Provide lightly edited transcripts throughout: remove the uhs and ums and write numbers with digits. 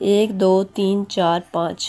1 2 3 4 5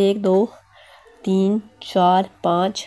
1 2 3 4 5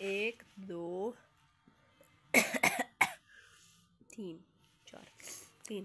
1 2 3 4 3